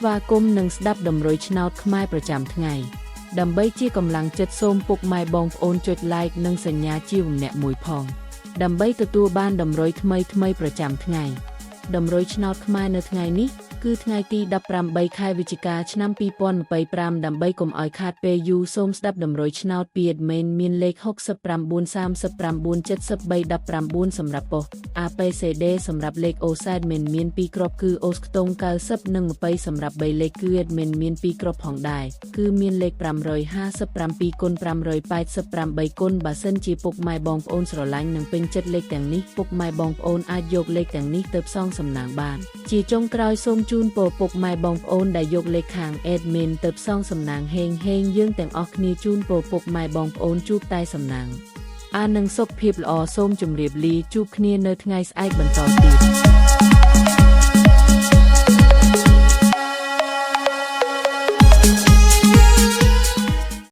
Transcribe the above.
ស្វាគមន៍និងស្ដាប់ដំរុយឆ្នោតខ្មែរប្រចាំថ្ងៃដើម្បីជាកម្លាំងចិត្តសូមពុកម៉ែបងប្អូនចុច like និងសញ្ញាជាម្នាក់មួយផងដើម្បីទទួលបានដំរុយថ្មីប្រចាំថ្ងៃដំរុយឆ្នោតខ្មែរនៅថ្ងៃនេះគឺថ្ងៃទី18ខែវិច្ឆិកាឆ្នាំ2025ដើម្បីកុំឲ្យខាតពេលយូរសូមស្ដាប់ដំរុយឆ្នោតពី admin មានលេខ69397319សម្រាប់ប៉ុស ABCD សម្រាប់លេខ OZ admin មាន2គ្រាប់គឺ OZ ខ្ទង់90និង20សម្រាប់3លេខគឺ admin មាន2គ្រាប់ផងដែរគឺមានលេខ557គុណ588គុណបើសិនជាពុកម៉ែបងប្អូនស្រឡាញ់និងពេញចិត្តលេខទាំងនេះពុកម៉ែបងប្អូនអាចយកលេខទាំងនេះទៅផ្សងសំណាងបានជាចុងក្រោយសូមជូនពរពុកម៉ែបងប្អូនដែលយកលេខខាង admin ទៅផ្សងសំណាងហេងយើងទាំងអស់គ្នាជូនពរពុកម៉ែបងប្អូនជួបតែសំណាងនិងសុខភាពល្អសូមជម្រាបលាជួបគ្នានៅថ្ងៃស្អែកបន្តទៀត